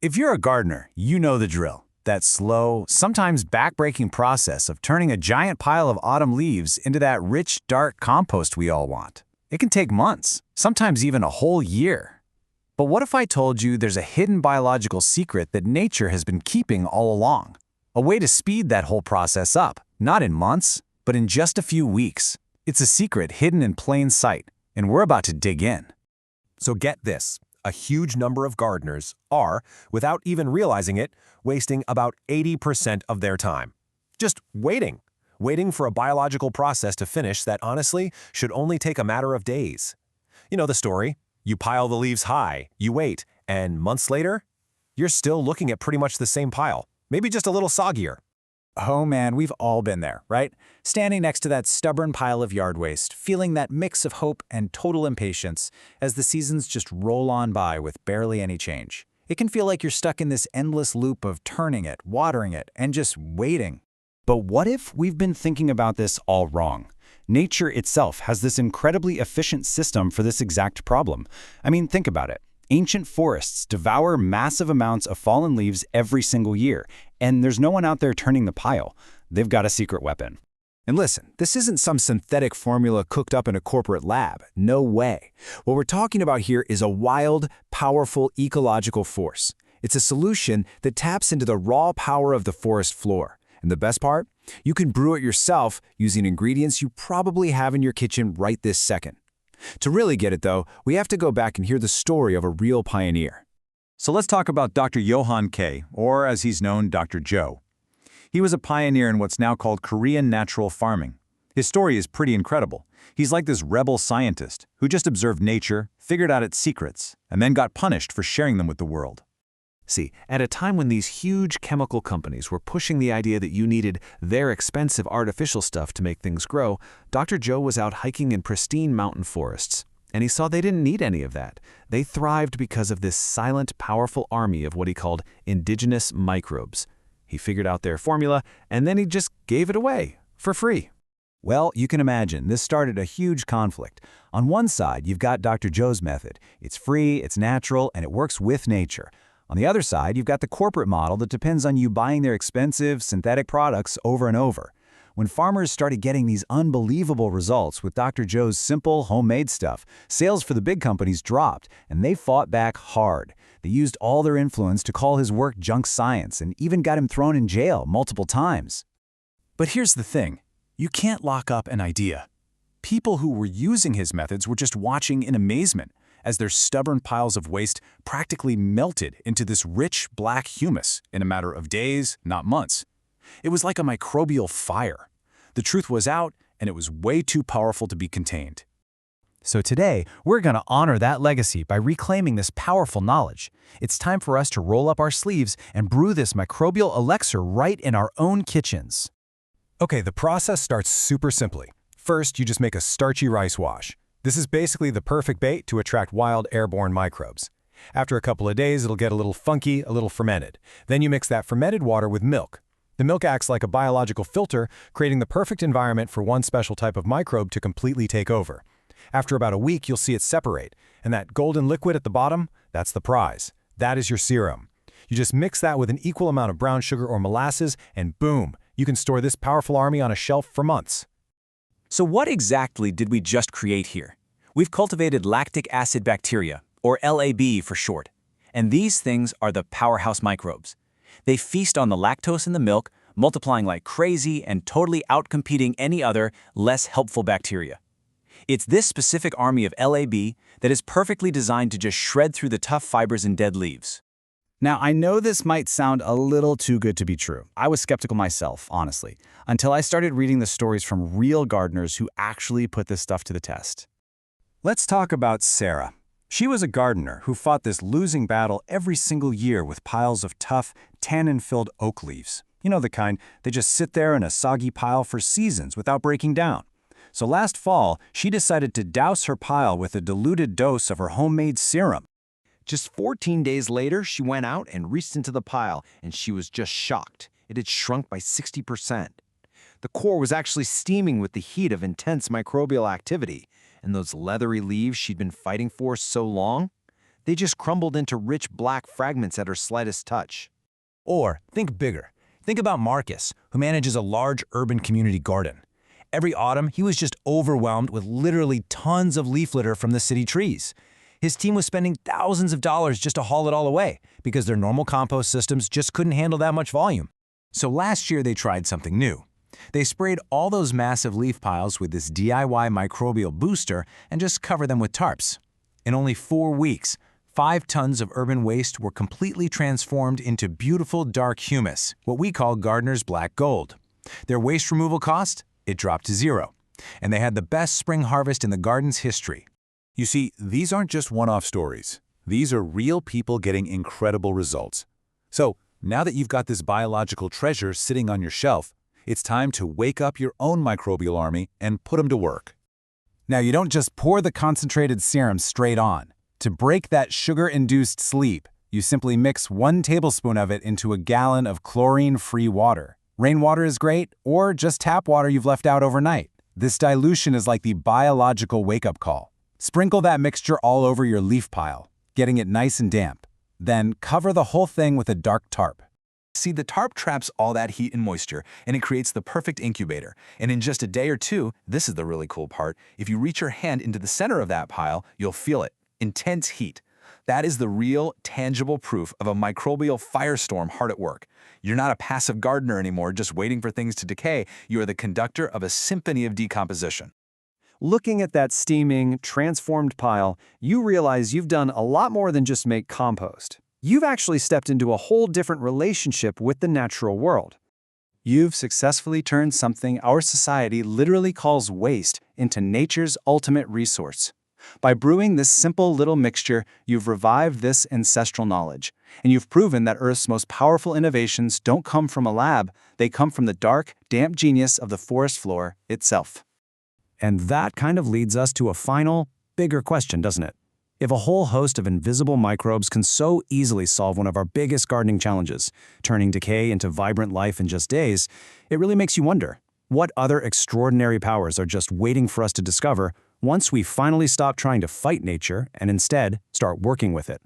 If you're a gardener, you know the drill. That slow, sometimes backbreaking process of turning a giant pile of autumn leaves into that rich, dark compost we all want. It can take months, sometimes even a whole year. But what if I told you there's a hidden biological secret that nature has been keeping all along? A way to speed that whole process up, not in months, but in just a few weeks. It's a secret hidden in plain sight, and we're about to dig in. So get this, a huge number of gardeners are, without even realizing it, wasting about 80% of their time. Just waiting for a biological process to finish that honestly should only take a matter of days. You know the story. You pile the leaves high, you wait, and months later, you're still looking at pretty much the same pile, maybe just a little soggier. Oh man, we've all been there, right? Standing next to that stubborn pile of yard waste, feeling that mix of hope and total impatience as the seasons just roll on by with barely any change. It can feel like you're stuck in this endless loop of turning it, watering it, and just waiting. But what if we've been thinking about this all wrong? Nature itself has this incredibly efficient system for this exact problem. I mean, think about it. Ancient forests devour massive amounts of fallen leaves every single year, and there's no one out there turning the pile. They've got a secret weapon. And listen, this isn't some synthetic formula cooked up in a corporate lab. No way. What we're talking about here is a wild, powerful ecological force. It's a solution that taps into the raw power of the forest floor. And the best part? You can brew it yourself using ingredients you probably have in your kitchen right this second. To really get it, though, we have to go back and hear the story of a real pioneer. So let's talk about Dr. Johan Cho, or as he's known, Dr. Cho. He was a pioneer in what's now called Korean natural farming. His story is pretty incredible. He's like this rebel scientist who just observed nature, figured out its secrets, and then got punished for sharing them with the world. See, at a time when these huge chemical companies were pushing the idea that you needed their expensive artificial stuff to make things grow, Dr. Cho was out hiking in pristine mountain forests, and he saw they didn't need any of that. They thrived because of this silent, powerful army of what he called indigenous microbes. He figured out their formula, and then he just gave it away for free. Well, you can imagine, this started a huge conflict. On one side, you've got Dr. Cho's method. It's free, it's natural, and it works with nature. On the other side, you've got the corporate model that depends on you buying their expensive, synthetic products over and over. When farmers started getting these unbelievable results with Dr. Cho's simple, homemade stuff, sales for the big companies dropped, and they fought back hard. They used all their influence to call his work junk science and even got him thrown in jail multiple times. But here's the thing. You can't lock up an idea. People who were using his methods were just watching in amazement as their stubborn piles of waste practically melted into this rich black humus in a matter of days, not months. It was like a microbial fire. The truth was out, and it was way too powerful to be contained. So today, we're going to honor that legacy by reclaiming this powerful knowledge. It's time for us to roll up our sleeves and brew this microbial elixir right in our own kitchens. Okay, the process starts super simply. First, you just make a starchy rice wash. This is basically the perfect bait to attract wild airborne microbes. After a couple of days, it'll get a little funky, a little fermented. Then you mix that fermented water with milk. The milk acts like a biological filter, creating the perfect environment for one special type of microbe to completely take over. After about a week, you'll see it separate, and that golden liquid at the bottom, that's the prize. That is your serum. You just mix that with an equal amount of brown sugar or molasses, and boom, you can store this powerful army on a shelf for months. So what exactly did we just create here? We've cultivated lactic acid bacteria, or LAB for short, and these things are the powerhouse microbes. They feast on the lactose in the milk, multiplying like crazy and totally outcompeting any other, less helpful bacteria. It's this specific army of LAB that is perfectly designed to just shred through the tough fibers and dead leaves. Now, I know this might sound a little too good to be true. I was skeptical myself, honestly, until I started reading the stories from real gardeners who actually put this stuff to the test. Let's talk about Sarah. She was a gardener who fought this losing battle every single year with piles of tough, tannin-filled oak leaves. You know the kind, they just sit there in a soggy pile for seasons without breaking down. So last fall, she decided to douse her pile with a diluted dose of her homemade serum. Just 14 days later, she went out and reached into the pile, and she was just shocked. It had shrunk by 60%. The core was actually steaming with the heat of intense microbial activity, and those leathery leaves she'd been fighting for so long, They just crumbled into rich black fragments at her slightest touch. Or think bigger. Think about Marcus, who manages a large urban community garden. Every autumn, he was just overwhelmed with literally tons of leaf litter from the city trees. His team was spending thousands of dollars just to haul it all away because their normal compost systems just couldn't handle that much volume. So last year, they tried something new. They sprayed all those massive leaf piles with this DIY microbial booster and just covered them with tarps. In only 4 weeks, 5 tons of urban waste were completely transformed into beautiful dark humus, what we call gardener's black gold. Their waste removal cost? It dropped to 0. And they had the best spring harvest in the garden's history. You see, these aren't just one-off stories. These are real people getting incredible results. So, now that you've got this biological treasure sitting on your shelf, it's time to wake up your own microbial army and put them to work. Now, you don't just pour the concentrated serum straight on. To break that sugar-induced sleep, you simply mix 1 tablespoon of it into a gallon of chlorine-free water. Rainwater is great, or just tap water you've left out overnight. This dilution is like the biological wake-up call. Sprinkle that mixture all over your leaf pile, getting it nice and damp. Then cover the whole thing with a dark tarp. See, the tarp traps all that heat and moisture, and it creates the perfect incubator. And in just a day or two, this is the really cool part, if you reach your hand into the center of that pile, you'll feel it. Intense heat. That is the real, tangible proof of a microbial firestorm hard at work. You're not a passive gardener anymore, just waiting for things to decay. You are the conductor of a symphony of decomposition. Looking at that steaming, transformed pile, you realize you've done a lot more than just make compost. You've actually stepped into a whole different relationship with the natural world. You've successfully turned something our society literally calls waste into nature's ultimate resource. By brewing this simple little mixture, you've revived this ancestral knowledge, and you've proven that Earth's most powerful innovations don't come from a lab, they come from the dark, damp genius of the forest floor itself. And that kind of leads us to a final, bigger question, doesn't it? If a whole host of invisible microbes can so easily solve one of our biggest gardening challenges, turning decay into vibrant life in just days, it really makes you wonder, what other extraordinary powers are just waiting for us to discover once we finally stop trying to fight nature and instead start working with it?